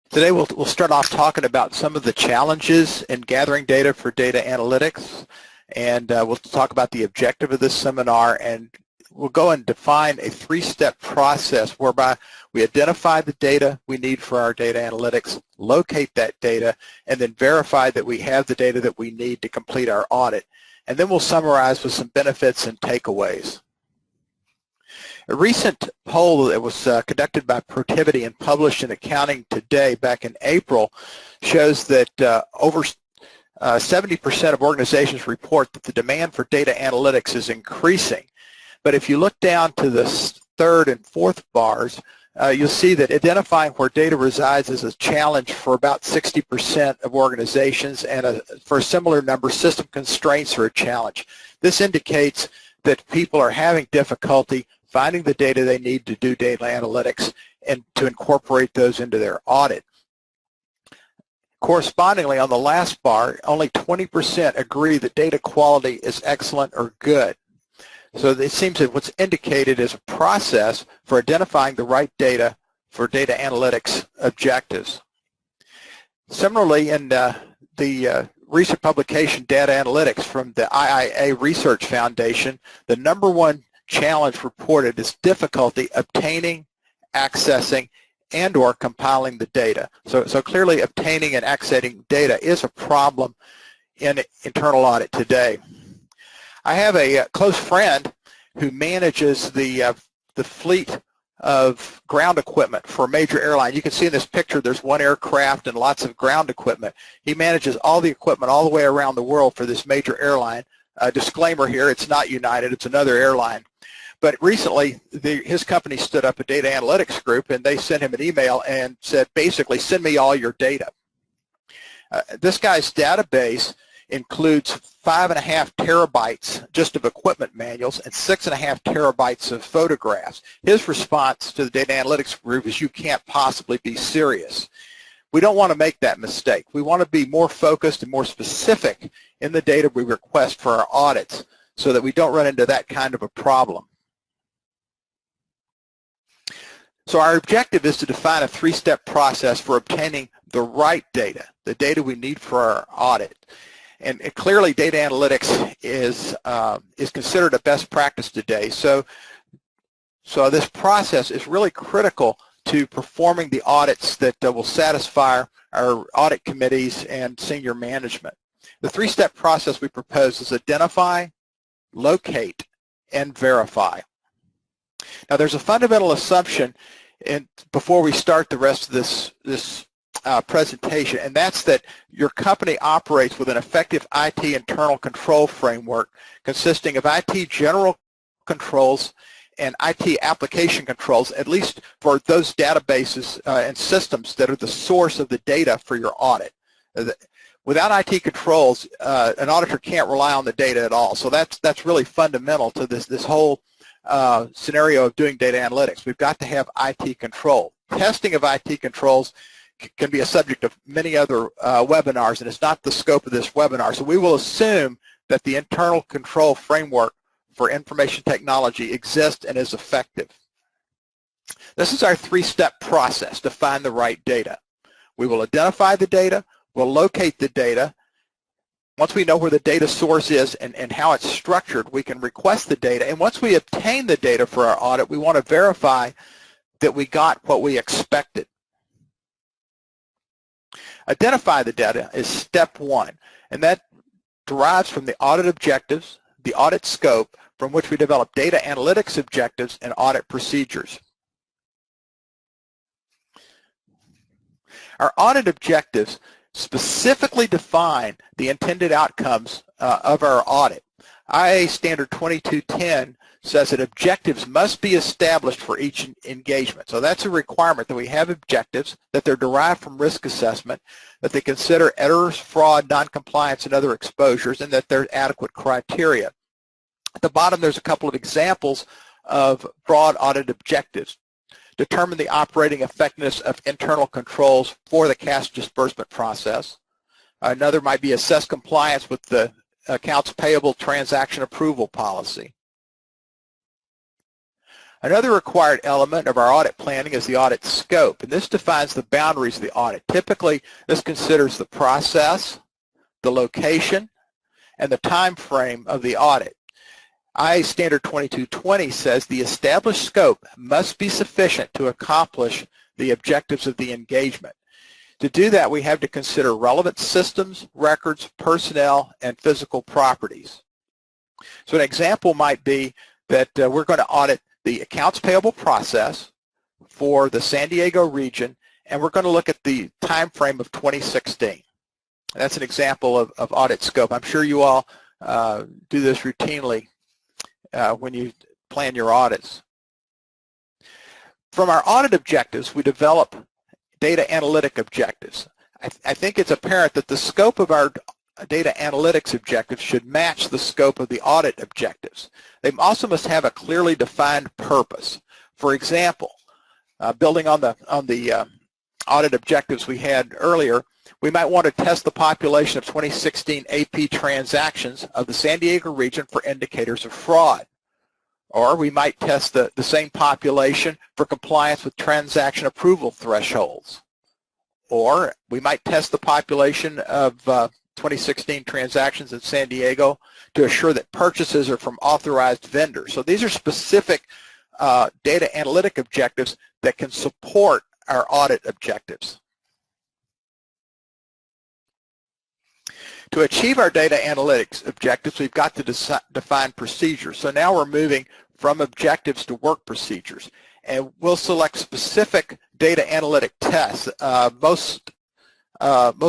Today we'll start off talking about some of the challenges in gathering data for data analytics, and we'll talk about the objective of this seminar, and we'll go and define a three-step process whereby we identify the data we need for our data analytics, locate that data, and then verify that we have the data that we need to complete our audit. And then we'll summarize with some benefits and takeaways. A recent poll that was conducted by Protiviti and published in Accounting Today back in April shows that over 70% of organizations report that the demand for data analytics is increasing. But if you look down to the third and fourth bars, you'll see that identifying where data resides is a challenge for about 60% of organizations, and for a similar number, system constraints are a challenge. This indicates that people are having difficulty finding the data they need to do data analytics and to incorporate those into their audit. Correspondingly, on the last bar, only 20% agree that data quality is excellent or good. So it seems that what's indicated is a process for identifying the right data for data analytics objectives. Similarly, in the recent publication Data Analytics from the IIA Research Foundation, the #1 challenge reported is difficulty obtaining, accessing, and/or compiling the data. So clearly obtaining and accessing data is a problem in internal audit today. I have a close friend who manages the fleet of ground equipment for a major airline. You can see in this picture there's one aircraft and lots of ground equipment. He manages all the equipment all the way around the world for this major airline. Disclaimer here, it's not United, it's another airline. But recently, his company stood up a data analytics group, and they sent him an email and said, basically, send me all your data. This guy's database includes 5.5 terabytes just of equipment manuals and 6.5 terabytes of photographs. His response to the data analytics group is, you can't possibly be serious. We don't want to make that mistake. We want to be more focused and more specific in the data we request for our audits so that we don't run into that kind of a problem. So our objective is to define a three-step process for obtaining the right data, the data we need for our audit. And clearly data analytics is considered a best practice today. So this process is really critical to performing the audits that will satisfy our audit committees and senior management. The three-step process we propose is identify, locate, and verify. Now there's a fundamental assumption before we start the rest of this presentation, and that's that your company operates with an effective IT internal control framework consisting of IT general controls and IT application controls, at least for those databases and systems that are the source of the data for your audit. Without IT controls, an auditor can't rely on the data at all. So that's really fundamental to this whole scenario of doing data analytics. We've got to have IT control. Testing of IT controls can be a subject of many other webinars, and it's not the scope of this webinar. So we will assume that the internal control framework for information technology exists and is effective. This is our three-step process to find the right data. We will identify the data, we'll locate the data. Once we know where the data source is and how it's structured, we can request the data. And once we obtain the data for our audit, we want to verify that we got what we expected. Identify the data is step 1, and that derives from the audit objectives, the audit scope, from which we develop data analytics objectives and audit procedures. Our audit objectives specifically define the intended outcomes of our audit. IA Standard 2210 says that objectives must be established for each engagement. So that's a requirement that we have objectives, that they're derived from risk assessment, that they consider errors, fraud, noncompliance, and other exposures, and that they're adequate criteria. At the bottom, there's a couple of examples of broad audit objectives. Determine the operating effectiveness of internal controls for the cash disbursement process. Another might be assess compliance with the accounts payable transaction approval policy. Another required element of our audit planning is the audit scope, and this defines the boundaries of the audit. Typically, this considers the process, the location, and the time frame of the audit. IA Standard 2220 says the established scope must be sufficient to accomplish the objectives of the engagement. To do that, we have to consider relevant systems, records, personnel, and physical properties. So an example might be that we're going to audit the accounts payable process for the San Diego region, and we're going to look at the time frame of 2016. That's an example of audit scope. I'm sure you all do this routinely when you plan your audits. From our audit objectives, we develop data analytic objectives. I think it's apparent that the scope of our data analytics objectives should match the scope of the audit objectives. They also must have a clearly defined purpose. For example, building on the audit objectives we had earlier, we might want to test the population of 2016 AP transactions of the San Diego region for indicators of fraud. Or we might test the same population for compliance with transaction approval thresholds. Or we might test the population of 2016 transactions in San Diego to assure that purchases are from authorized vendors. So these are specific data analytic objectives that can support our audit objectives. To achieve our data analytics objectives, we've got to define procedures. So now we're moving from objectives to work procedures. And we'll select specific data analytic tests. Most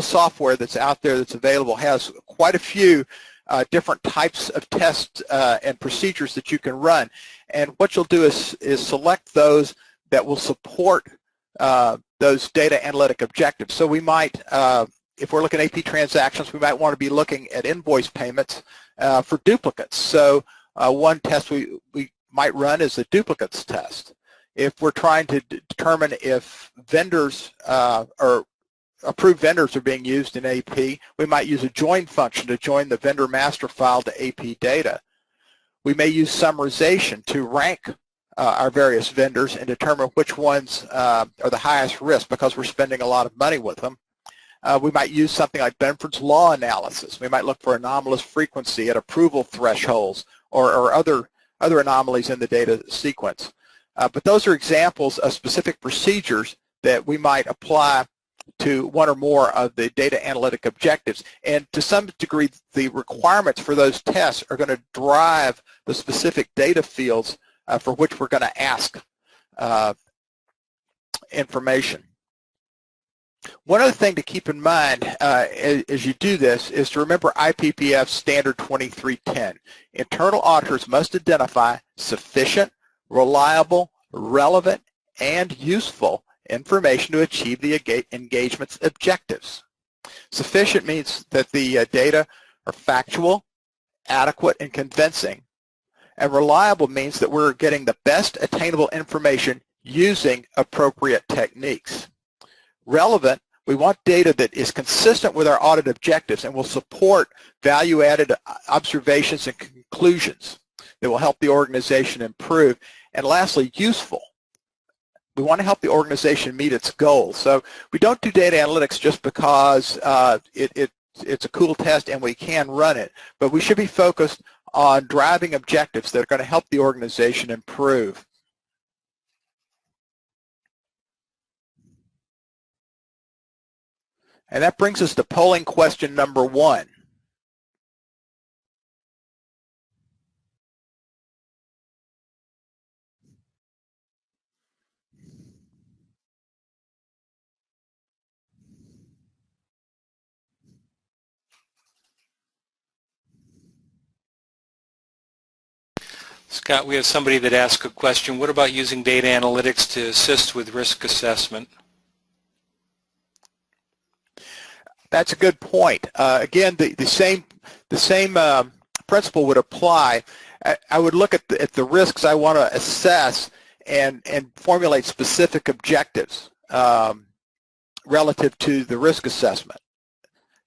software that's out there that's available has quite a few different types of tests and procedures that you can run. And what you'll do is select those that will support those data analytic objectives. So we might, if we're looking at AP transactions, we might want to be looking at invoice payments for duplicates. So one test we might run is the duplicates test. If we're trying to determine if vendors or approved vendors are being used in AP, we might use a join function to join the vendor master file to AP data. We may use summarization to rank our various vendors and determine which ones are the highest risk because we're spending a lot of money with them. We might use something like Benford's Law analysis. We might look for anomalous frequency at approval thresholds or other anomalies in the data sequence. But those are examples of specific procedures that we might apply to one or more of the data analytic objectives. And to some degree, the requirements for those tests are going to drive the specific data fields for which we're going to ask information. One other thing to keep in mind as you do this is to remember IPPF Standard 2310. Internal auditors must identify sufficient, reliable, relevant, and useful information to achieve the engagement's objectives. Sufficient means that the data are factual, adequate, and convincing. And reliable means that we're getting the best attainable information using appropriate techniques. Relevant, we want data that is consistent with our audit objectives and will support value-added observations and conclusions that will help the organization improve. And lastly, useful. We want to help the organization meet its goals. So we don't do data analytics just because it's a cool test and we can run it, but we should be focused on driving objectives that are going to help the organization improve. And that brings us to polling question number 1. Scott, we have somebody that asked a question. What about using data analytics to assist with risk assessment? That's a good point. Again, the same principle would apply. I would look at the risks I want to assess and formulate specific objectives relative to the risk assessment,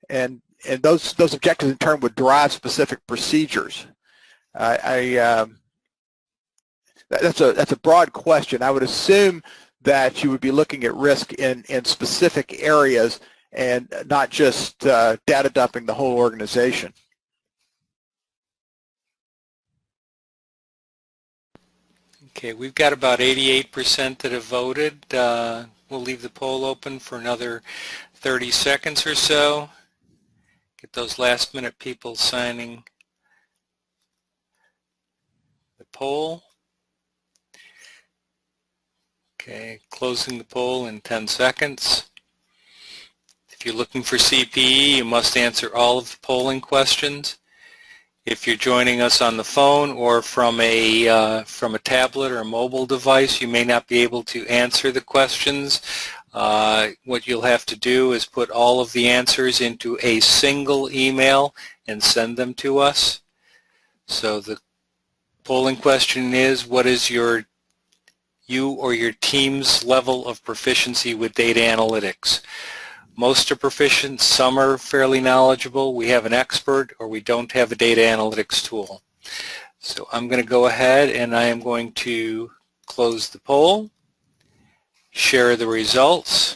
and those objectives in turn would drive specific procedures. that's a broad question. I would assume that you would be looking at risk in specific areas and not just data dumping the whole organization. Okay, we've got about 88% that have voted. We'll leave the poll open for another 30 seconds or so. Get those last minute people signing the poll. Okay, closing the poll in 10 seconds. If you're looking for CPE, you must answer all of the polling questions. If you're joining us on the phone or from a tablet or a mobile device, you may not be able to answer the questions. What you'll have to do is put all of the answers into a single email and send them to us. So the polling question is, what is you or your team's level of proficiency with data analytics? Most are proficient, some are fairly knowledgeable, we have an expert, or we don't have a data analytics tool. So I'm going to go ahead and I am going to close the poll, share the results,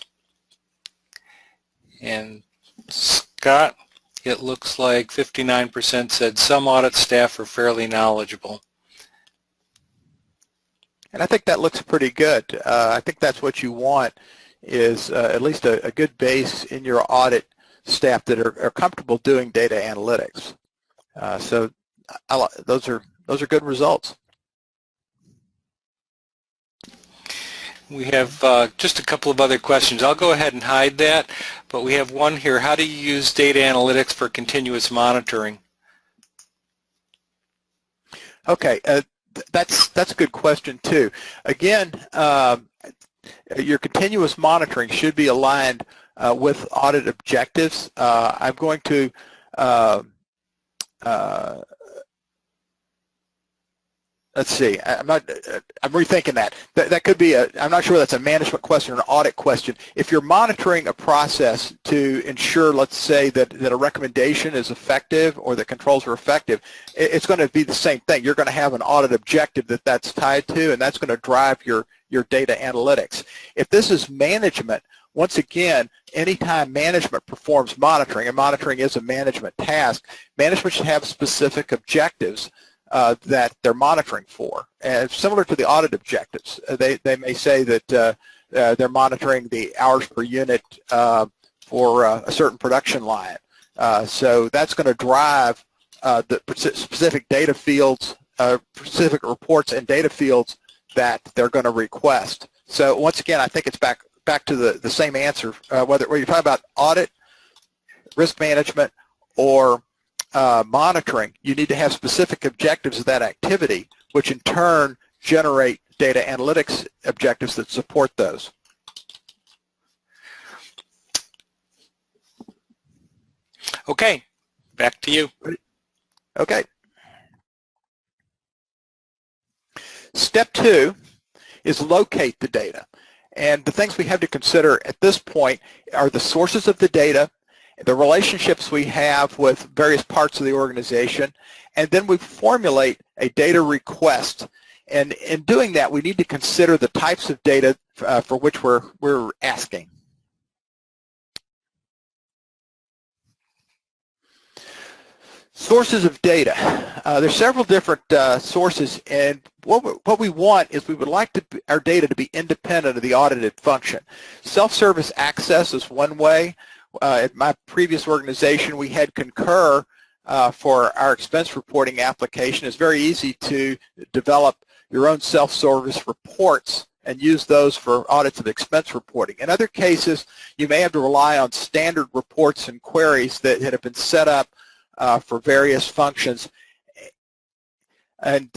and Scott, it looks like 59% said some audit staff are fairly knowledgeable. And I think that looks pretty good. I think that's what you want, is at least a good base in your audit staff that are comfortable doing data analytics. So those are good results. We have just a couple of other questions. I'll go ahead and hide that, but we have one here. How do you use data analytics for continuous monitoring? Okay, that's a good question too. Again, your continuous monitoring should be aligned with audit objectives. I'm going to let's see. I'm rethinking that. That could be I'm not sure that's a management question or an audit question. If you're monitoring a process to ensure, let's say, that a recommendation is effective or that controls are effective, it's going to be the same thing. You're going to have an audit objective that's tied to, and that's going to drive your data analytics. If this is management, once again, anytime management performs monitoring, and monitoring is a management task, management should have specific objectives that they're monitoring for. And similar to the audit objectives, they may say that they're monitoring the hours per unit for a certain production line. So that's going to drive the specific data fields, specific reports and data fields that they're going to request. So once again, I think it's back to the same answer, whether you're talking about audit, risk management, or monitoring. You need to have specific objectives of that activity, which in turn generate data analytics objectives that support those. Okay, back to you. Okay. Step 2 is locate the data. And the things we have to consider at this point are the sources of the data, the relationships we have with various parts of the organization, and then we formulate a data request. And in doing that, we need to consider the types of data for which we're asking. Sources of data. There's several different sources, and what we want is we would like our data to be independent of the audited function. Self-service access is one way. At my previous organization, we had Concur for our expense reporting application. It's very easy to develop your own self-service reports and use those for audits of expense reporting. In other cases, you may have to rely on standard reports and queries that have been set up for various functions, and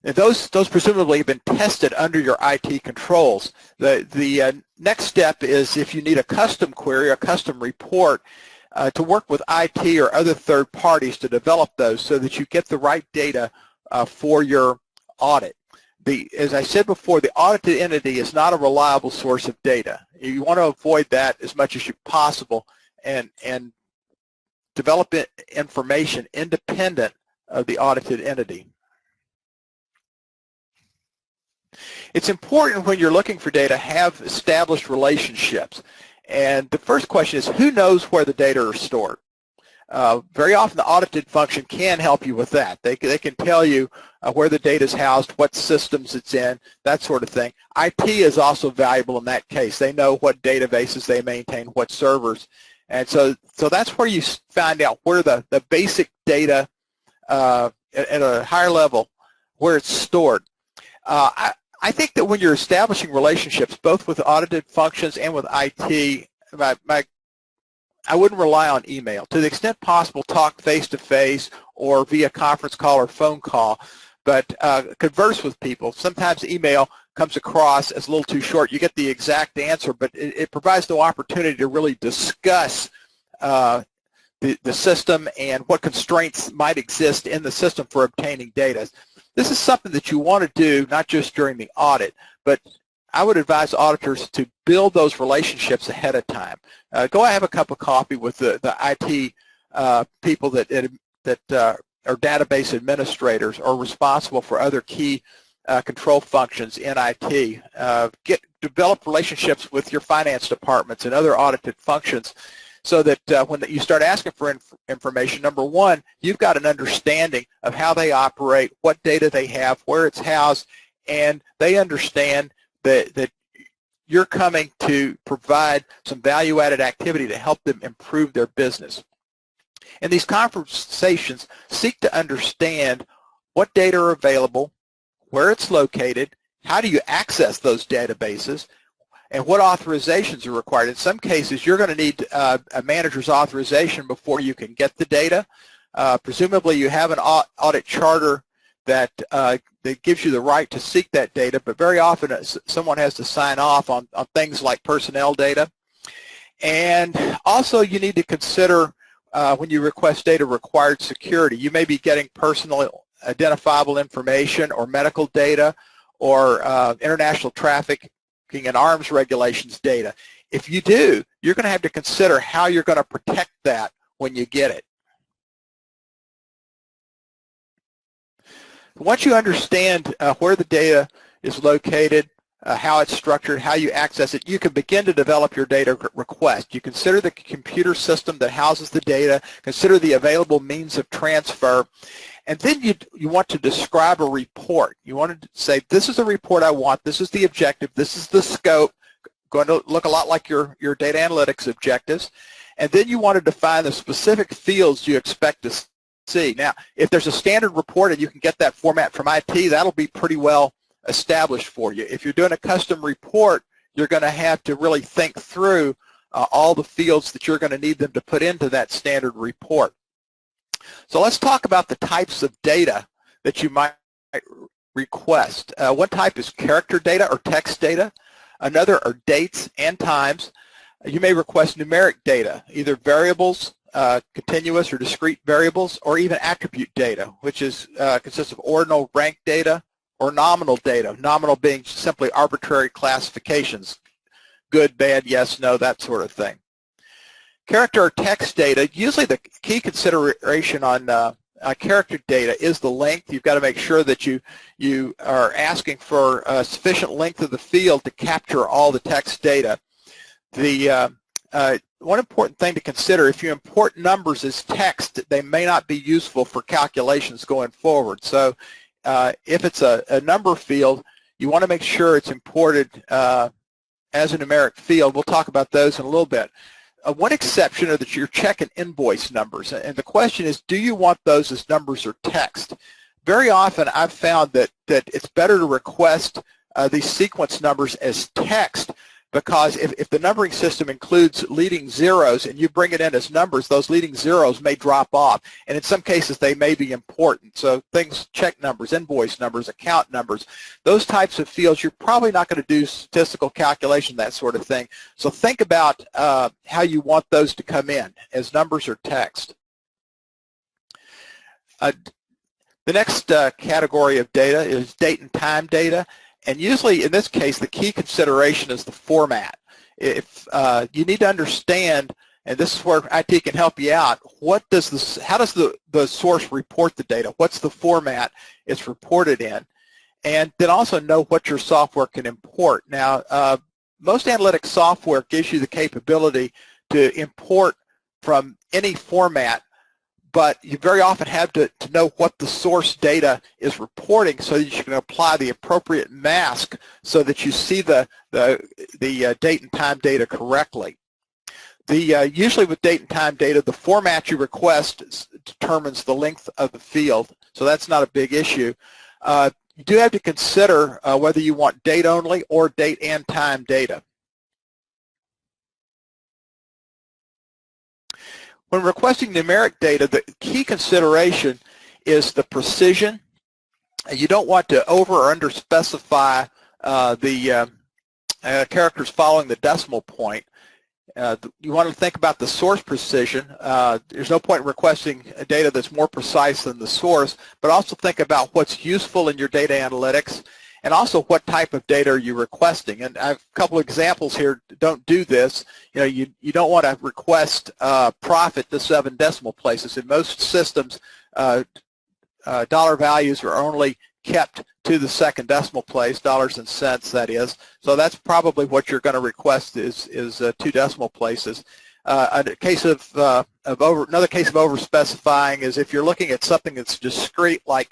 those presumably have been tested under your IT controls. The next step is, if you need a custom query, a custom report, to work with IT or other third parties to develop those so that you get the right data for your audit. As I said before, the audited entity is not a reliable source of data. You want to avoid that as much as possible, and develop information independent of the audited entity. It's important when you're looking for data, have established relationships. And the first question is, who knows where the data are stored? Very often the audited function can help you with that. They can tell you where the data is housed, what systems it's in, that sort of thing. IT is also valuable in that case. They know what databases they maintain, what servers. And so that's where you find out where the basic data at a higher level, where it's stored. I think that when you're establishing relationships, both with audited functions and with IT, I wouldn't rely on email. To the extent possible, talk face-to-face or via conference call or phone call, but converse with people. Sometimes email comes across as a little too short. You get the exact answer, but it provides no opportunity to really discuss the system and what constraints might exist in the system for obtaining data. This is something that you want to do not just during the audit, but I would advise auditors to build those relationships ahead of time. Go have a cup of coffee with the IT people that are database administrators or responsible for other key control functions in IT. Develop relationships with your finance departments and other audited functions so that when you start asking for information, number one, you've got an understanding of how they operate, what data they have, where it's housed, and they understand that you're coming to provide some value-added activity to help them improve their business. In these conversations, seek to understand what data are available, where it's located, how do you access those databases, and what authorizations are required. In some cases, you're going to need a manager's authorization before you can get the data. Presumably, you have an audit charter that gives you the right to seek that data, but very often someone has to sign off on things like personnel data. And also you need to consider when you request data required security. You may be getting personal identifiable information or medical data or international trafficking and arms regulations data. If you do, you're going to have to consider how you're going to protect that when you get it. Once you understand where the data is located, how it's structured, how you access it, you can begin to develop your data request. You consider the computer system that houses the data, consider the available means of transfer, and then you want to describe a report. You want to say, this is the report I want, this is the objective, this is the scope, going to look a lot like your data analytics objectives, and then you want to define the specific fields you expect to see. Now, if there's a standard report and you can get that format from IT, that'll be pretty well established for you. If you're doing a custom report, you're going to have to really think through all the fields that you're going to need them to put into that standard report. So let's talk about the types of data that you might request. One type is character data or text data. Another are dates and times. You may request numeric data, either variables, continuous or discrete variables, or even attribute data, which consists of ordinal rank data or nominal data, nominal being simply arbitrary classifications, good, bad, yes, no, that sort of thing. Character or text data, usually the key consideration on character data is the length. You've got to make sure that you are asking for a sufficient length of the field to capture all the text data. One important thing to consider, if you import numbers as text, they may not be useful for calculations going forward. So if it's a number field, you want to make sure it's imported as a numeric field. We'll talk about those in a little bit. One exception are that your check and invoice numbers, and the question is, do you want those as numbers or text? Very often I've found that it's better to request these sequence numbers as text, because if the numbering system includes leading zeros and you bring it in as numbers, those leading zeros may drop off, and in some cases they may be important. So things, check numbers, invoice numbers, account numbers, those types of fields, you're probably not going to do statistical calculation, that sort of thing. So think about how you want those to come in, as numbers or text. The next category of data is date and time data. And usually, in this case, the key consideration is the format. If you need to understand, and this is where IT can help you out, how does the source report the data? What's the format it's reported in? and then also know what your software can import. Now, most analytics software gives you the capability to import from any format, but you very often have to know what the source data is reporting so that you can apply the appropriate mask so that you see the date and time data correctly. Usually with date and time data, the format you request determines the length of the field, so that's not a big issue. You do have to consider whether you want date only or date and time data. When requesting numeric data, the key consideration is the precision. You don't want to over or under specify the characters following the decimal point. You want to think about the source precision. There's no point in requesting data that's more precise than the source, but also think about what's useful in your data analytics and also what type of data are you requesting. And I have a couple of examples here. Don't do this. You don't want to request profit to 7 decimal places. In most systems, dollar values are only kept to the second decimal place, dollars and cents, that is. So that's probably what you're going to request is 2 decimal places. Another case of over-specifying is if you're looking at something that's discrete, like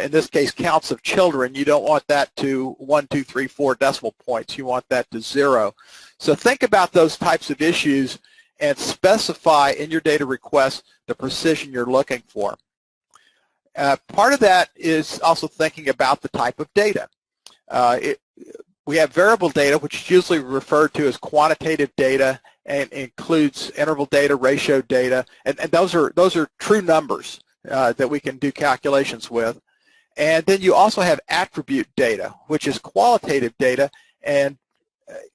in this case counts of children, you don't want that to 1, 2, 3, 4 decimal points. You want that to 0. So think about those types of issues and specify in your data request the precision you're looking for. Part of that is also thinking about the type of data. We have variable data, which is usually referred to as quantitative data, and includes interval data, ratio data, and those are true numbers that we can do calculations with. And then you also have attribute data, which is qualitative data, and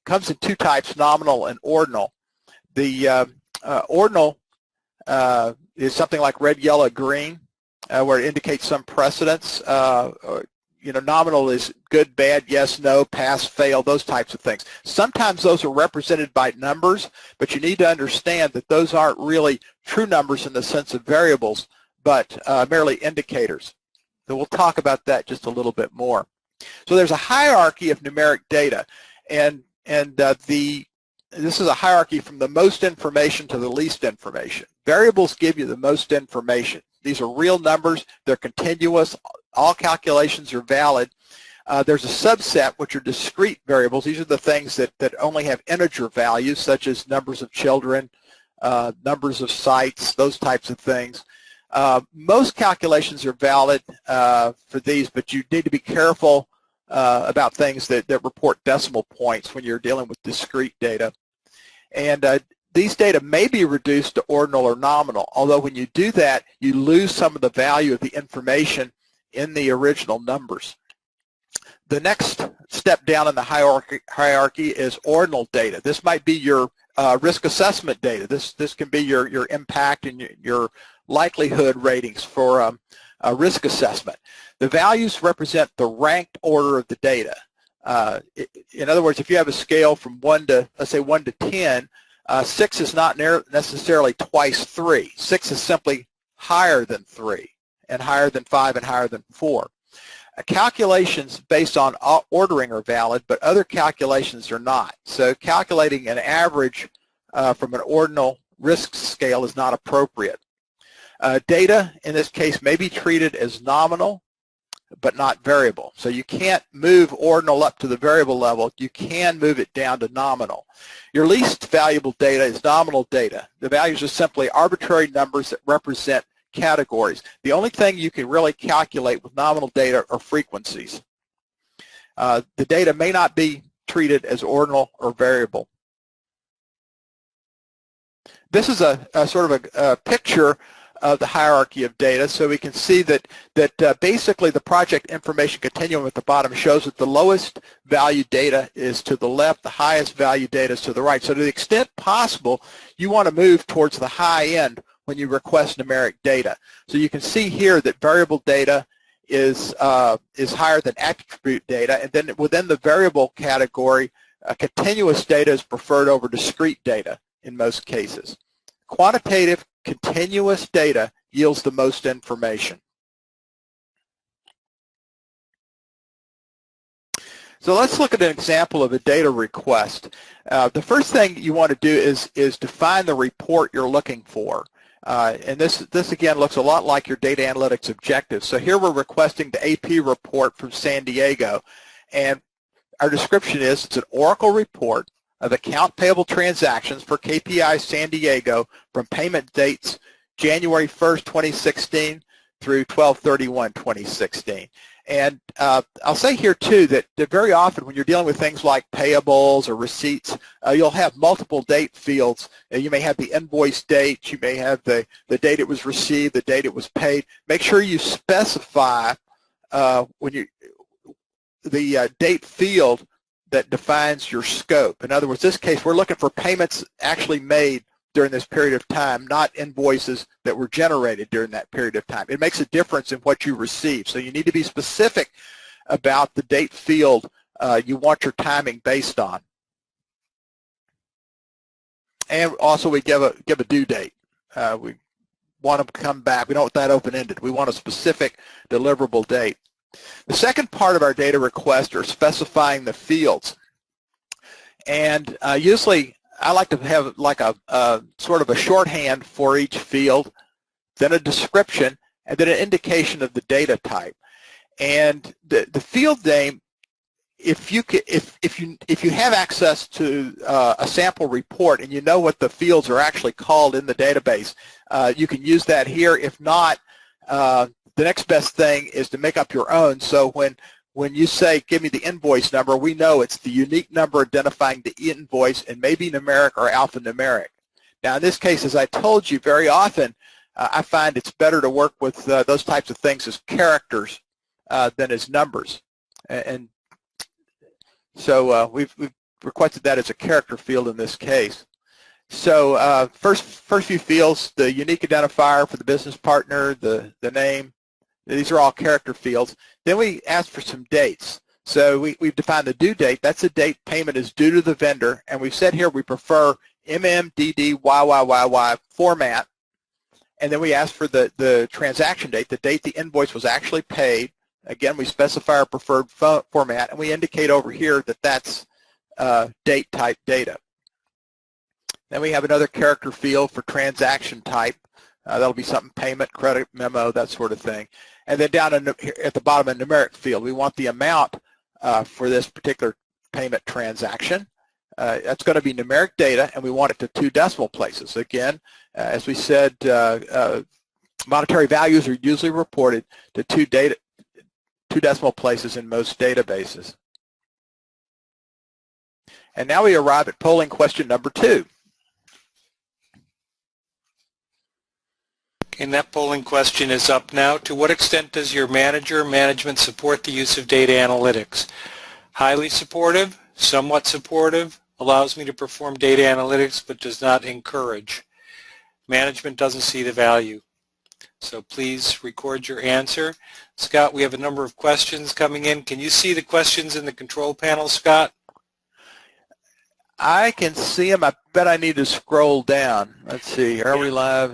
comes in 2 types, nominal and ordinal. The ordinal is something like red, yellow, green, where it indicates some precedence. Nominal is good, bad, yes, no, pass, fail, those types of things. Sometimes those are represented by numbers, but you need to understand that those aren't really true numbers in the sense of variables, but merely indicators. So we'll talk about that just a little bit more. So there's a hierarchy of numeric data, and this is a hierarchy from the most information to the least information. Variables give you the most information. These are real numbers. They're continuous. All calculations are valid. There's a subset, which are discrete variables. These are the things that only have integer values, such as numbers of children, numbers of sites, those types of things. Most calculations are valid for these, but you need to be careful about things that report decimal points when you're dealing with discrete data. And these data may be reduced to ordinal or nominal, although when you do that, you lose some of the value of the information in the original numbers. The next step down in the hierarchy is ordinal data. This might be your risk assessment data. This can be your impact and your likelihood ratings for a risk assessment. The values represent the ranked order of the data. In other words, if you have a scale from 1 to, let's say 1 to 10, 6 is not necessarily twice 3. 6 is simply higher than 3, and higher than 5, and higher than 4. Calculations based on ordering are valid, but other calculations are not. So calculating an average from an ordinal risk scale is not appropriate. Data, in this case, may be treated as nominal, but not variable. So you can't move ordinal up to the variable level. You can move it down to nominal. Your least valuable data is nominal data. The values are simply arbitrary numbers that represent categories. The only thing you can really calculate with nominal data are frequencies. The data may not be treated as ordinal or variable. This is a sort of a picture of the hierarchy of data, so we can see that basically the project information continuum at the bottom shows that the lowest value data is to the left, the highest value data is to the right. So to the extent possible, you want to move towards the high end when you request numeric data. So you can see here that variable data is higher than attribute data, and then within the variable category, continuous data is preferred over discrete data in most cases. Quantitative continuous data yields the most information. So let's look at an example of a data request. The first thing you want to do is define the report you're looking for. And this again looks a lot like your data analytics objectives. So here we're requesting the AP report from San Diego. And our description is it's an Oracle report of account payable transactions for KPI San Diego from payment dates January 1st, 2016 through 12/31/2016. And I'll say here too that very often when you're dealing with things like payables or receipts, you'll have multiple date fields. You may have the invoice date, you may have the date it was received, the date it was paid. Make sure you specify the date field that defines your scope. In other words, in this case, we're looking for payments actually made during this period of time, not invoices that were generated during that period of time. It makes a difference in what you receive. So you need to be specific about the date field you want your timing based on. And also we give a due date. We want them to come back. We don't want that open-ended. We want a specific deliverable date. The second part of our data request are specifying the fields. And usually I like to have like a sort of a shorthand for each field, then a description, and then an indication of the data type. And the field name, if you have access to a sample report and you know what the fields are actually called in the database, you can use that here. If not, the next best thing is to make up your own. So when you say, give me the invoice number, we know it's the unique number identifying the invoice and maybe numeric or alphanumeric. Now, in this case, as I told you, very often I find it's better to work with those types of things as characters than as numbers. And so we've requested that as a character field in this case. So first few fields, the unique identifier for the business partner, the name, these are all character fields. Then we ask for some dates. So we've defined the due date. That's the date payment is due to the vendor. And we've said here we prefer MMDDYYYY format. And then we ask for the transaction date, the date the invoice was actually paid. Again, we specify our preferred format, and we indicate over here that that's date type data. Then we have another character field for transaction type. That'll be something payment, credit, memo, that sort of thing. And then down at the bottom, a numeric field. We want the amount for this particular payment transaction. That's going to be numeric data, and we want it to 2 decimal places. Again, as we said, monetary values are usually reported to 2 decimal places in most databases. And now we arrive at polling question number 2. And that polling question is up now. To what extent does your management support the use of data analytics? Highly supportive, somewhat supportive, allows me to perform data analytics but does not encourage. Management doesn't see the value. So please record your answer. Scott, we have a number of questions coming in. Can you see the questions in the control panel, Scott? I can see them. I bet I need to scroll down. Let's see. Are we live?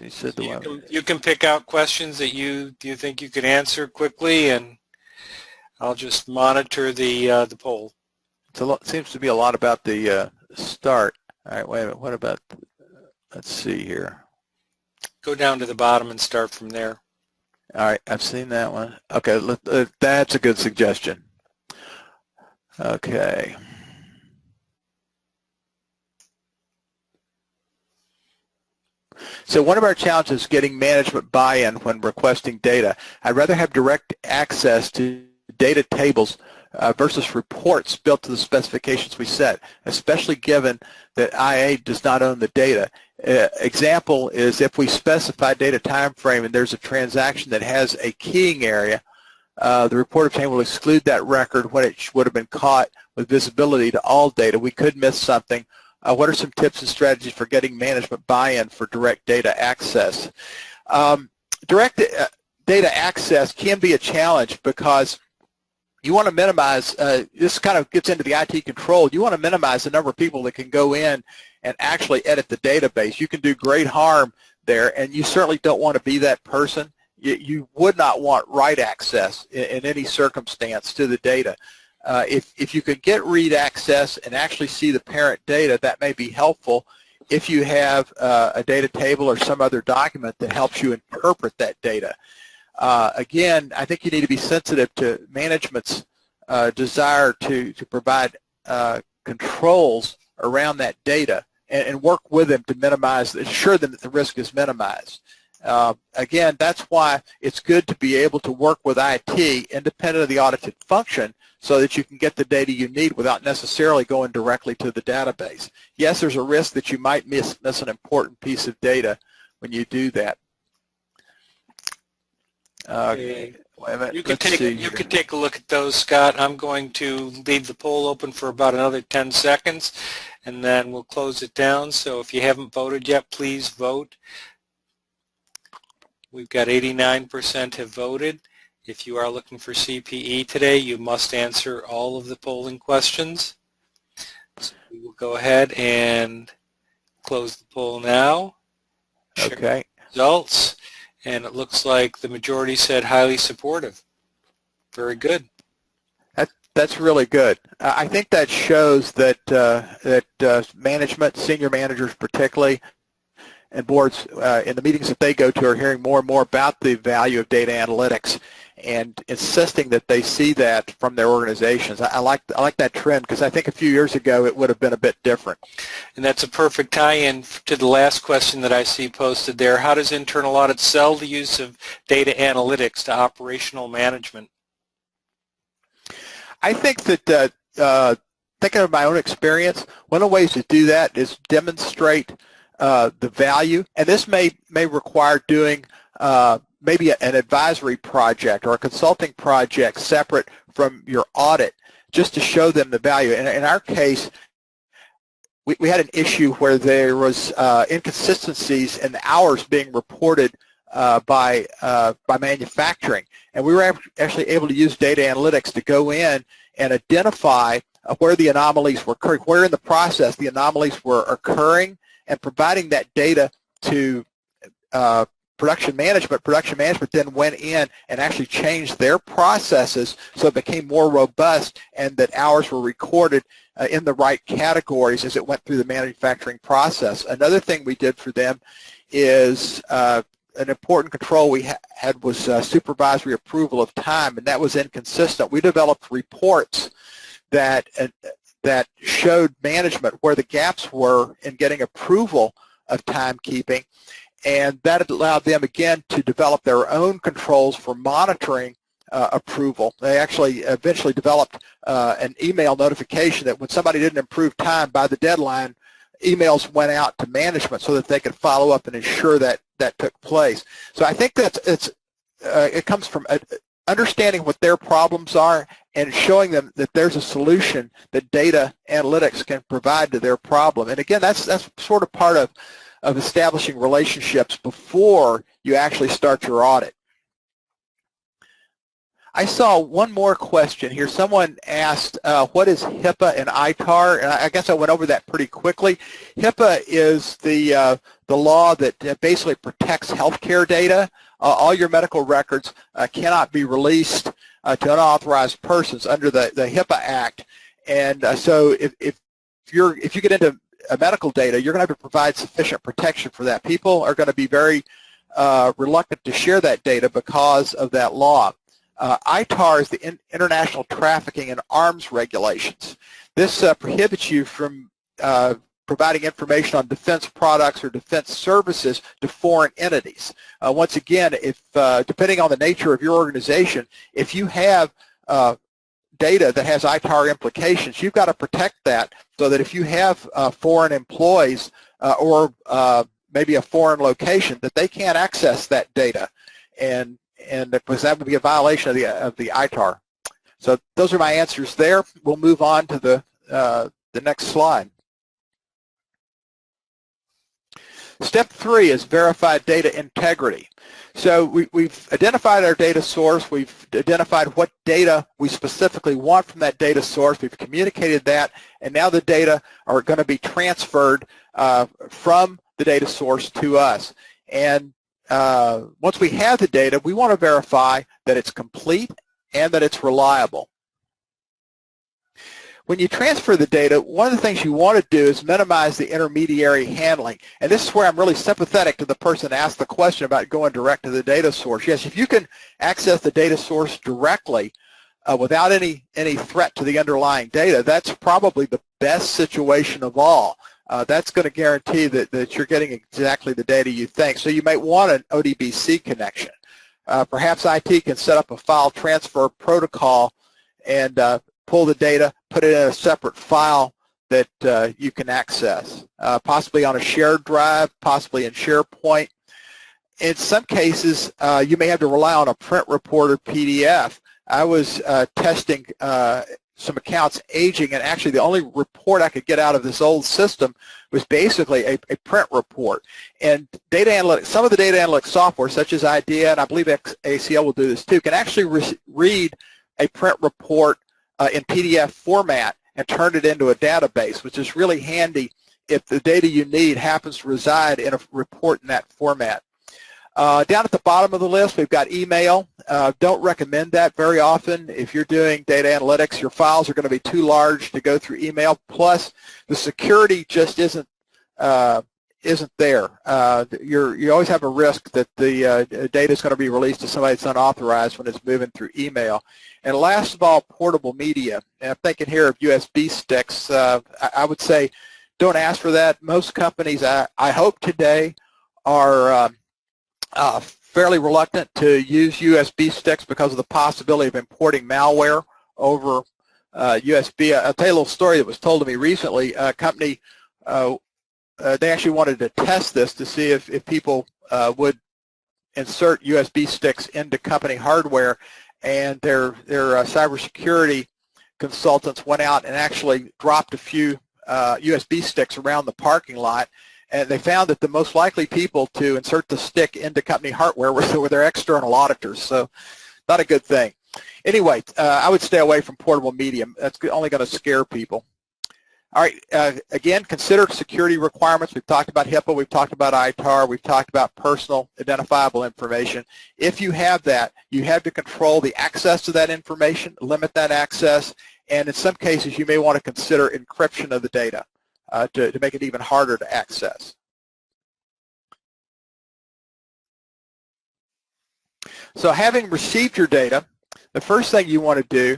You said you can pick out questions that you think you can answer quickly, and I'll just monitor the poll. Seems to be a lot about the start. All right. Wait a minute. What about? Let's see here. Go down to the bottom and start from there. All right. I've seen that one. Okay. That's a good suggestion. Okay. So one of our challenges is getting management buy-in when requesting data. I'd rather have direct access to data tables versus reports built to the specifications we set, especially given that IA does not own the data. Example is if we specify data time frame and there's a transaction that has a keying area, the report obtained will exclude that record when it would have been caught with visibility to all data. We could miss something. What are some tips and strategies for getting management buy-in for direct data access? Direct data access can be a challenge because you want to minimize, this kind of gets into the IT control, you want to minimize the number of people that can go in and actually edit the database. You can do great harm there, and you certainly don't want to be that person. You would not want write access in any circumstance to the data. If you could get read access and actually see the parent data, that may be helpful if you have a data table or some other document that helps you interpret that data. Again, I think you need to be sensitive to management's desire to provide controls around that data and work with them to minimize, assure them that the risk is minimized. Again, that's why it's good to be able to work with IT independent of the audited function so that you can get the data you need without necessarily going directly to the database. Yes, there's a risk that you might miss an important piece of data when you do that. You could take a look at those, Scott. I'm going to leave the poll open for about another 10 seconds, and then we'll close it down. So if you haven't voted yet, please vote. We've got 89% have voted. If you are looking for CPE today, you must answer all of the polling questions. So we will go ahead and close the poll now. Okay. Results. And it looks like the majority said highly supportive. Very good. That's really good. I think that shows that management, senior managers particularly, and boards in the meetings that they go to are hearing more and more about the value of data analytics and insisting that they see that from their organizations. I like that trend because I think a few years ago it would have been a bit different. And that's a perfect tie-in to the last question that I see posted there. How does internal audit sell the use of data analytics to operational management? I think that thinking of my own experience, one of the ways to do that is demonstrate the value, and this may require doing maybe an advisory project or a consulting project separate from your audit just to show them the value. And in our case, we had an issue where there was inconsistencies in the hours being reported by manufacturing, and we were actually able to use data analytics to go in and identify where the anomalies were occurring, where in the process the anomalies were occurring, and providing that data to production management. Production management then went in and actually changed their processes so it became more robust and that hours were recorded in the right categories as it went through the manufacturing process. Another thing we did for them is an important control we had was supervisory approval of time, and that was inconsistent. We developed reports that showed management where the gaps were in getting approval of timekeeping, and that allowed them again to develop their own controls for monitoring approval. They actually eventually developed an email notification that when somebody didn't improve time by the deadline, emails went out to management so that they could follow up and ensure that that took place. So I think it comes from understanding what their problems are and showing them that there's a solution that data analytics can provide to their problem. And again, that's sort of part of establishing relationships before you actually start your audit. I saw one more question here. Someone asked, what is HIPAA and ITAR? And I guess I went over that pretty quickly. HIPAA is the law that basically protects healthcare data. All your medical records cannot be released to unauthorized persons under the HIPAA Act. And so if you get into medical data, you're going to have to provide sufficient protection for that. People are going to be very reluctant to share that data because of that law. ITAR is the International Trafficking in Arms Regulations. This prohibits you from providing information on defense products or defense services to foreign entities. Once again, if depending on the nature of your organization, if you have data that has ITAR implications, you've got to protect that so that if you have foreign employees or maybe a foreign location, that they can't access that data, and because that would be a violation of the ITAR. So those are my answers there. We'll move on to the next slide. Step 3 is verified data integrity. So we've identified our data source. We've identified what data we specifically want from that data source. We've communicated that, and now the data are going to be transferred from the data source to us. And once we have the data, we want to verify that it's complete and that it's reliable. when you transfer the data, one of the things you want to do is minimize the intermediary handling. And this is where I'm really sympathetic to the person that asked the question about going direct to the data source. Yes, if you can access the data source directly without any threat to the underlying data, that's probably the best situation of all. That's going to guarantee that you're getting exactly the data you think. So you might want an ODBC connection. Perhaps IT can set up a file transfer protocol and pull the data, put it in a separate file that you can access, possibly on a shared drive, possibly in SharePoint. In some cases, you may have to rely on a print report or PDF. I was testing some accounts aging, and actually the only report I could get out of this old system was basically a print report. And data analytics, some of the data analytics software, such as IDEA, and I believe ACL will do this too, can actually read a print report in PDF format and turn it into a database, which is really handy if the data you need happens to reside in a report in that format. Down at the bottom of the list, we've got email. Don't recommend that very often. If you're doing data analytics, your files are going to be too large to go through email. Plus, the security just isn't there. You always have a risk that the data is going to be released to somebody that's unauthorized when it's moving through email. And last of all, portable media. And I'm thinking here of USB sticks. I would say don't ask for that. Most companies, I hope today, are fairly reluctant to use USB sticks because of the possibility of importing malware over USB. I'll tell you a little story that was told to me recently. A company, they actually wanted to test this to see if people would insert USB sticks into company hardware, and their cybersecurity consultants went out and actually dropped a few USB sticks around the parking lot. And they found that the most likely people to insert the stick into company hardware were their external auditors, so not a good thing. Anyway, I would stay away from portable media. That's only going to scare people. All right, again, consider security requirements. We've talked about HIPAA, we've talked about ITAR, we've talked about personal identifiable information. If you have that, you have to control the access to that information, limit that access, and in some cases you may want to consider encryption of the data. To make it even harder to access. So having received your data, the first thing you want to do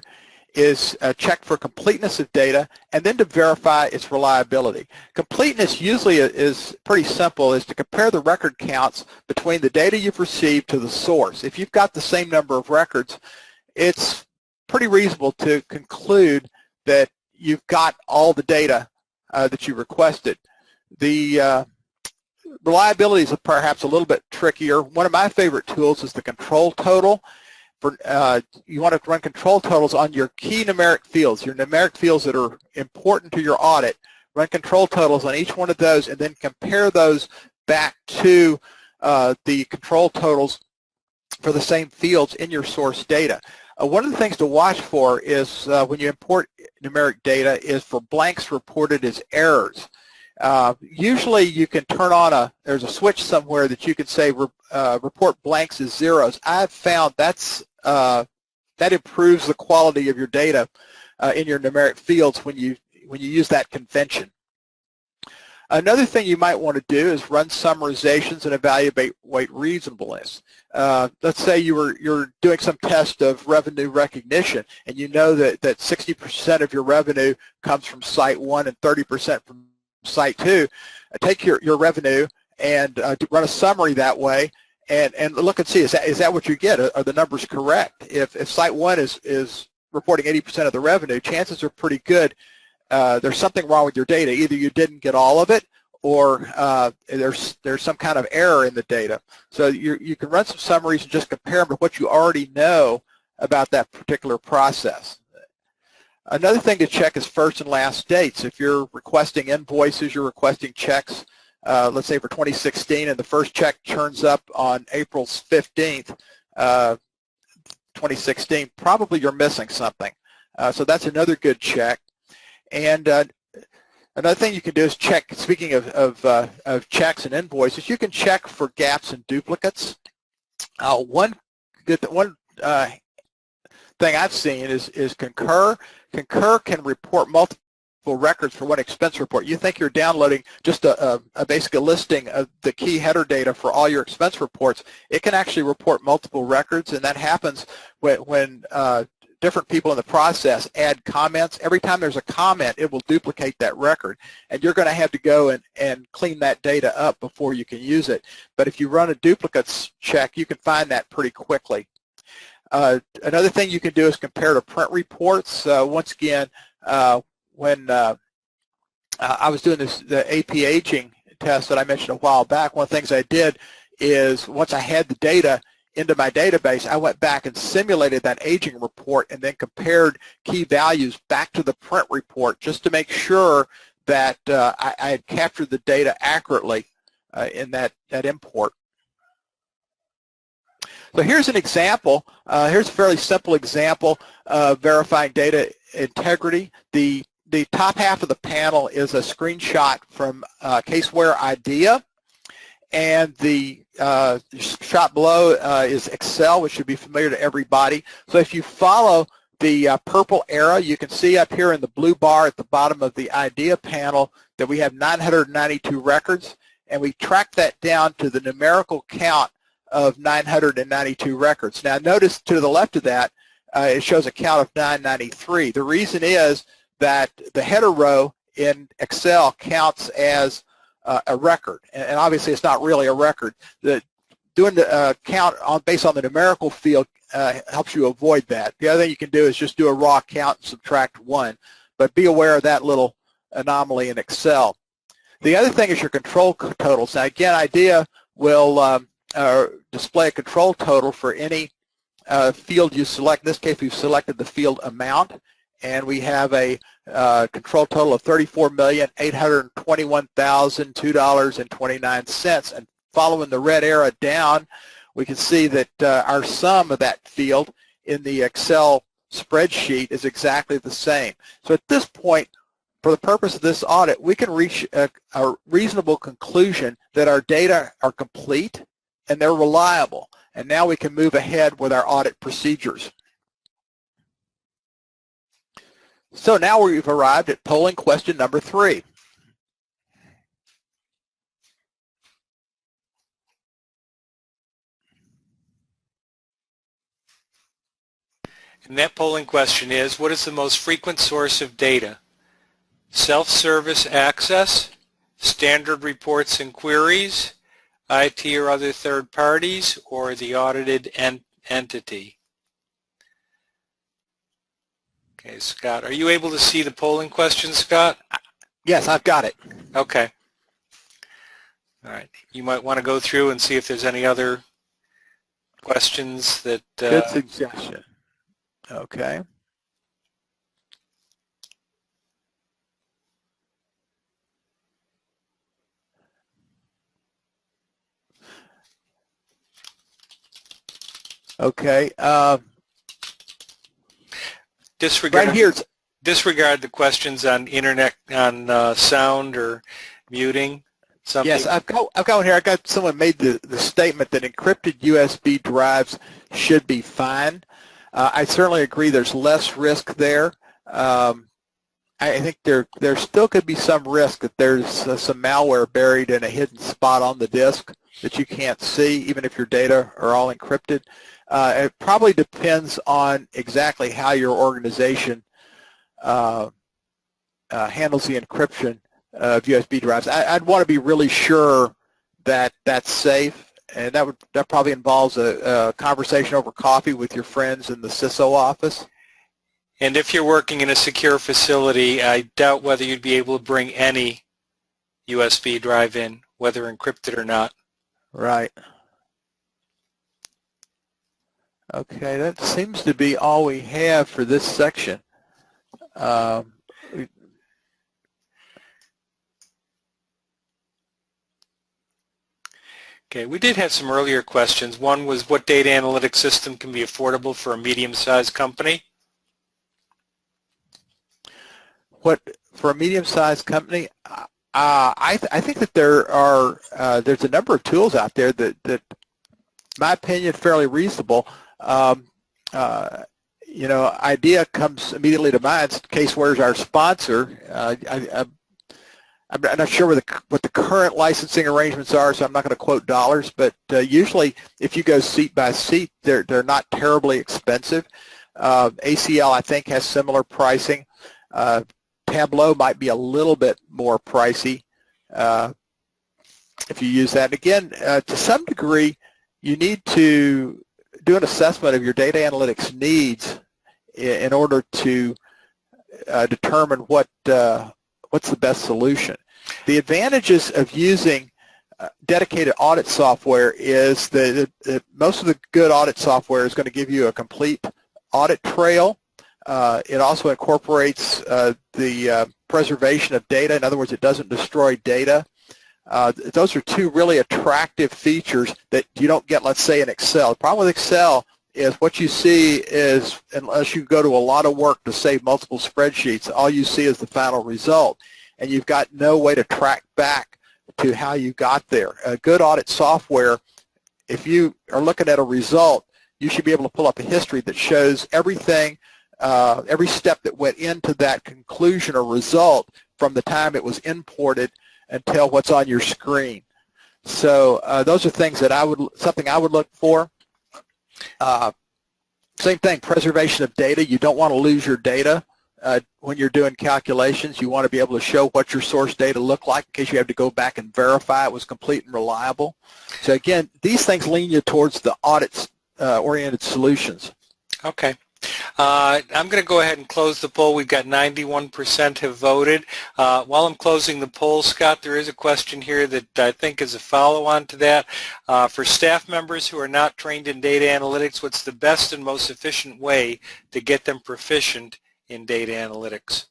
is check for completeness of data and then to verify its reliability. Completeness usually is pretty simple, is to compare the record counts between the data you've received to the source. If you've got the same number of records, it's pretty reasonable to conclude that you've got all the data that you requested. The reliability is perhaps a little bit trickier. One of my favorite tools is the control total. You want to run control totals on your key numeric fields, your numeric fields that are important to your audit. Run control totals on each one of those and then compare those back to the control totals for the same fields in your source data. One of the things to watch for is when you import numeric data is for blanks reported as errors. Usually you can turn on there's a switch somewhere that you can say report blanks as zeros. I've found that improves the quality of your data in your numeric fields when you use that convention. Another thing you might want to do is run summarizations and evaluate reasonableness. Let's say you're doing some test of revenue recognition, and you know that 60% of your revenue comes from Site 1 and 30% from Site 2. Take your revenue and run a summary that way, and look and see, is that what you get? Are the numbers correct? If Site 1 is reporting 80% of the revenue, chances are pretty good there's something wrong with your data. Either you didn't get all of it, or there's some kind of error in the data. So you can run some summaries and just compare them to what you already know about that particular process. Another thing to check is first and last dates. If you're requesting invoices, you're requesting checks, let's say for 2016, and the first check turns up on April 15th, 2016, probably you're missing something. So that's another good check. And another thing you can do is check, speaking of checks and invoices, you can check for gaps and duplicates. One thing I've seen is Concur Concur can report multiple records for one expense report. You think you're downloading just basically a listing of the key header data for all your expense reports. It can actually report multiple records, and that happens when different people in the process add comments. Every time there's a comment, it will duplicate that record, and you're going to have to go and clean that data up before you can use it. But if you run a duplicates check, you can find that pretty quickly. Another thing you can do is compare to print reports. Once again, when I was doing the AP aging test that I mentioned a while back, one of the things I did is once I had the data into my database, I went back and simulated that aging report and then compared key values back to the print report just to make sure that I had captured the data accurately in that import. So here's an example. Here's a fairly simple example of verifying data integrity. The top half of the panel is a screenshot from Caseware IDEA, and the shot below is Excel, which should be familiar to everybody. So if you follow the purple arrow, you can see up here in the blue bar at the bottom of the IDEA panel that we have 992 records, and we track that down to the numerical count of 992 records. Now notice to the left of that, it shows a count of 993. The reason is that the header row in Excel counts as a record, and obviously it's not really a record. Doing the count based on the numerical field helps you avoid that. The other thing you can do is just do a raw count and subtract 1, but be aware of that little anomaly in Excel. The other thing is your control totals. Now again, IDEA will display a control total for any field you select. In this case, we've selected the field amount, and we have a control total of $34,821,002.29. And following the red arrow down, we can see that our sum of that field in the Excel spreadsheet is exactly the same. So at this point, for the purpose of this audit, we can reach a reasonable conclusion that our data are complete and they're reliable. And now we can move ahead with our audit procedures. So now we've arrived at polling question number 3. And that polling question is, what is the most frequent source of data? Self-service access, standard reports and queries, IT or other third parties, or the audited entity? Okay, Scott, are you able to see the polling question, Scott? Yes, I've got it. Okay. All right. You might want to go through and see if there's any other questions that... Good suggestion. Okay. Okay. Disregard, right here. Disregard the questions on internet, on sound or muting. Something. Yes, I've got one here. I got someone made the statement that encrypted USB drives should be fine. I certainly agree. There's less risk there. I think there still could be some risk that there's some malware buried in a hidden spot on the disk that you can't see, even if your data are all encrypted. It probably depends on exactly how your organization handles the encryption of USB drives. I'd want to be really sure that that's safe, and that probably involves a conversation over coffee with your friends in the CISO office. And if you're working in a secure facility, I doubt whether you'd be able to bring any USB drive in, whether encrypted or not. Right. Okay, that seems to be all we have for this section. Okay, we did have some earlier questions. One was, what data analytics system can be affordable for a medium-sized company? What for a medium-sized company? I think that there's a number of tools out there that in my opinion, fairly reasonable. you know, IDEA comes immediately to mind. Caseware is our sponsor. I'm not sure what the current licensing arrangements are, so I'm not going to quote dollars, but usually if you go seat by seat, they're not terribly expensive. ACL, I think, has similar pricing. Tableau might be a little bit more pricey if you use that. And again, to some degree, you need to do an assessment of your data analytics needs in order to determine what's the best solution. The advantages of using dedicated audit software is that most of the good audit software is going to give you a complete audit trail. It also incorporates the preservation of data. In other words, it doesn't destroy data. Those are two really attractive features that you don't get, let's say, in Excel. The problem with Excel is what you see is, unless you go to a lot of work to save multiple spreadsheets, all you see is the final result, and you've got no way to track back to how you got there. A good audit software, if you are looking at a result, you should be able to pull up a history that shows everything, every step that went into that conclusion or result from the time it was imported until what's on your screen. So those are things that something I would look for. Same thing, preservation of data. You don't want to lose your data when you're doing calculations. You want to be able to show what your source data looked like in case you have to go back and verify it was complete and reliable. So again, these things lean you towards the audit-oriented solutions. Okay. I'm going to go ahead and close the poll. We've got 91% have voted. While I'm closing the poll, Scott, there is a question here that I think is a follow-on to that. For staff members who are not trained in data analytics, what's the best and most efficient way to get them proficient in data analytics?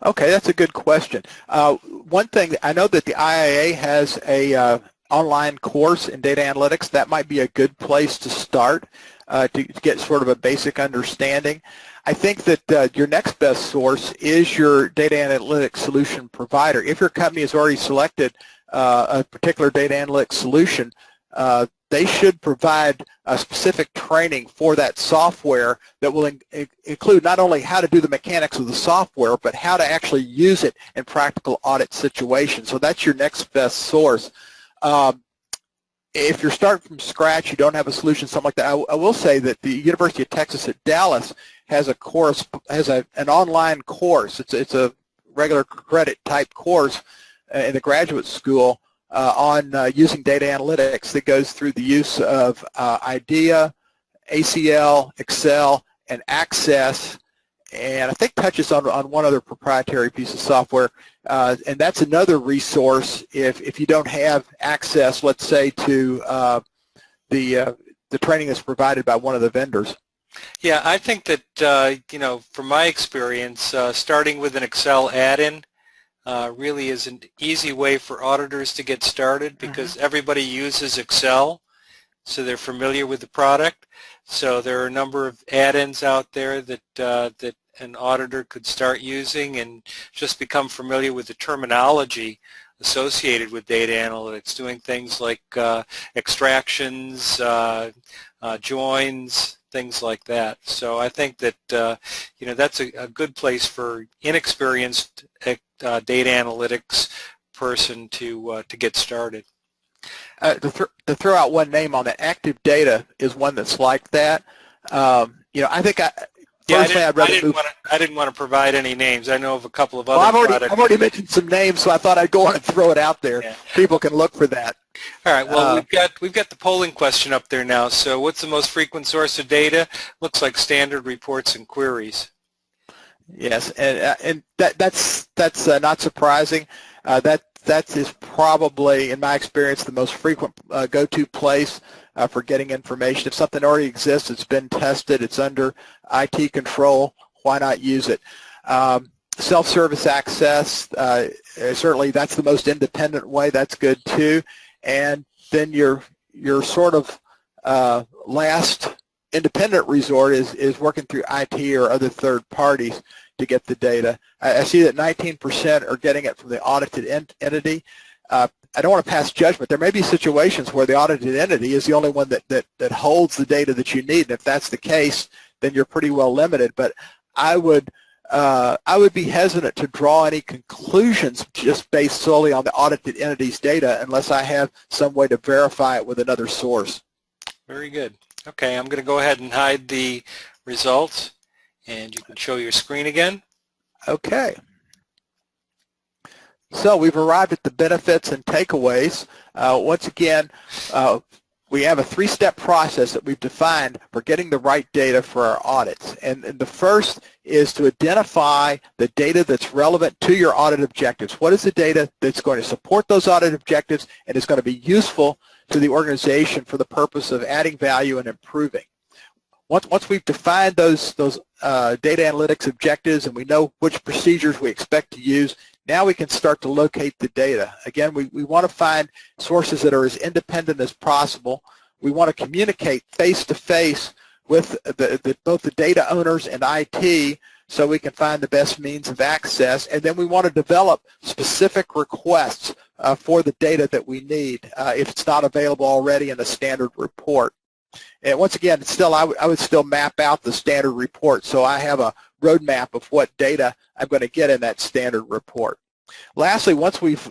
Okay, that's a good question. One thing, I know that the IIA has a online course in data analytics. That might be a good place to start. To get sort of a basic understanding. I think that your next best source is your data analytics solution provider. If your company has already selected a particular data analytics solution, they should provide a specific training for that software that will include not only how to do the mechanics of the software, but how to actually use it in practical audit situations. So that's your next best source. If you're starting from scratch, you don't have a solution, something like that, I will say that the University of Texas at Dallas has a course, an online course. It's a regular credit type course in the graduate school on using data analytics that goes through the use of IDEA, ACL, Excel, and Access, and I think touches on one other proprietary piece of software. And that's another resource if you don't have access, let's say, to the training that's provided by one of the vendors. Yeah, I think that, you know, from my experience, starting with an Excel add-in really is an easy way for auditors to get started because everybody uses Excel, so they're familiar with the product. So there are a number of add-ins out there that that an auditor could start using and just become familiar with the terminology associated with data analytics, doing things like extractions, joins, things like that. So I think that you know, that's a good place for inexperienced data analytics person to get started. To throw out one name on that, Active Data is one that's like that. You know, I think personally, I didn't want to provide any names. I know of a couple of other products. I've already mentioned some names, so I thought I'd go on and throw it out there. Yeah. People can look for that. All right. Well, we've got the polling question up there now. So, what's the most frequent source of data? Looks like standard reports and queries. Yes, and that's not surprising. That is probably, in my experience, the most frequent go-to place for getting information. If something already exists, it's been tested, it's under IT control, why not use it? Self-service access, certainly that's the most independent way. That's good too. And then your sort of last independent resort is working through IT or other third parties to get the data. I see that 19% are getting it from the audited entity. I don't want to pass judgment. There may be situations where the audited entity is the only one that holds the data that you need, and if that's the case, then you're pretty well limited. But I would be hesitant to draw any conclusions just based solely on the audited entity's data unless I have some way to verify it with another source. Very good. Okay, I'm going to go ahead and hide the results, and you can show your screen again. Okay. So we've arrived at the benefits and takeaways. Once again, we have a three-step process that we've defined for getting the right data for our audits. And the first is to identify the data that's relevant to your audit objectives. What is the data that's going to support those audit objectives and is going to be useful to the organization for the purpose of adding value and improving? Once we've defined those data analytics objectives and we know which procedures we expect to use, now we can start to locate the data. Again, we want to find sources that are as independent as possible. We want to communicate face-to-face with both the data owners and IT so we can find the best means of access. And then we want to develop specific requests for the data that we need if it's not available already in a standard report. And once again, I would still map out the standard report so I have a roadmap of what data I'm going to get in that standard report. Lastly, once we've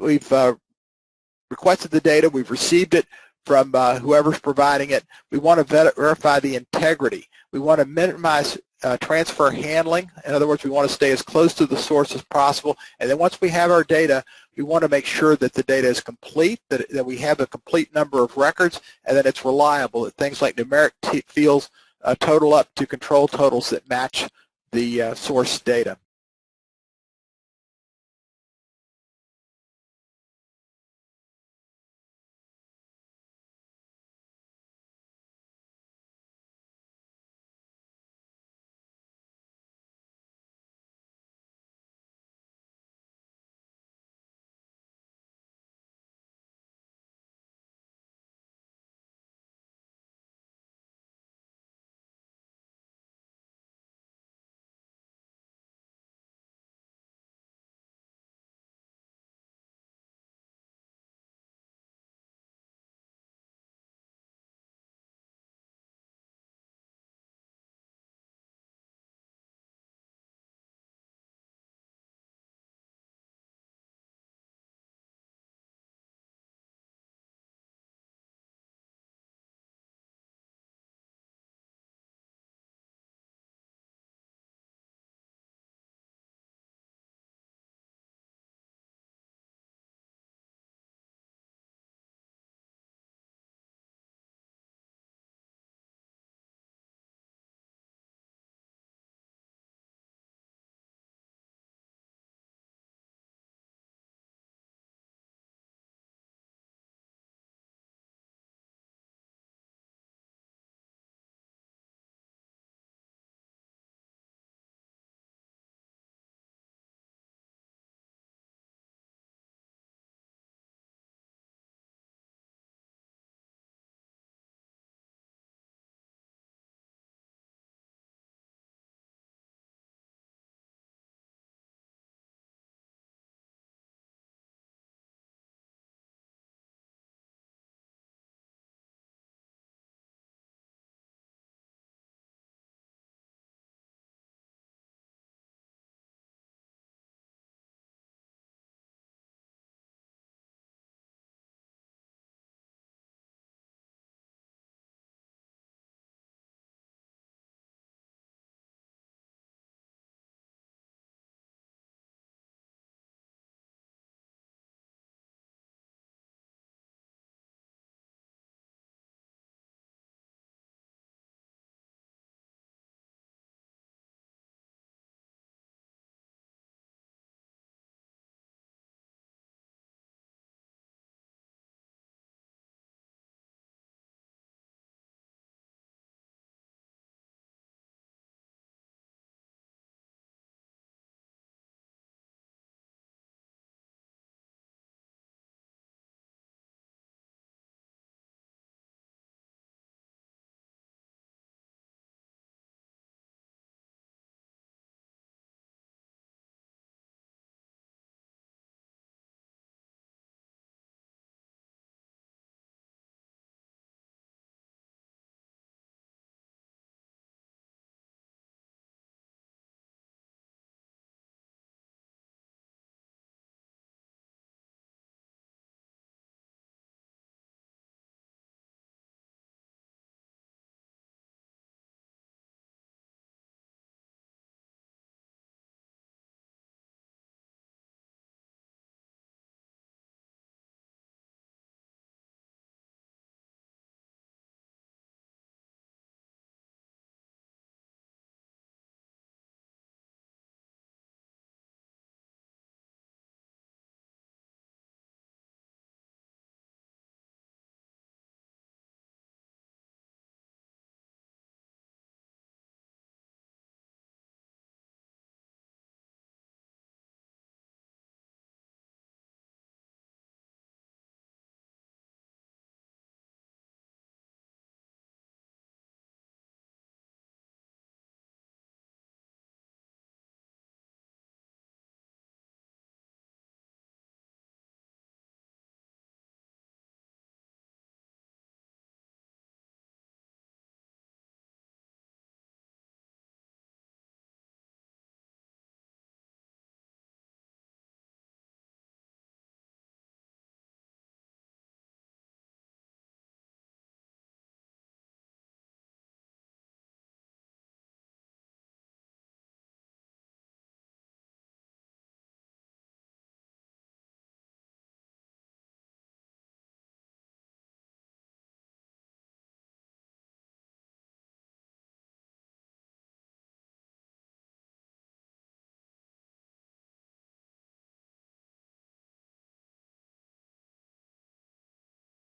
requested the data, we've received it from whoever's providing it, we want to verify the integrity. We want to minimize transfer handling. In other words, we want to stay as close to the source as possible. And then once we have our data, we want to make sure that the data is complete, that we have a complete number of records, and that it's reliable, that things like numeric fields total up to control totals that match the source data.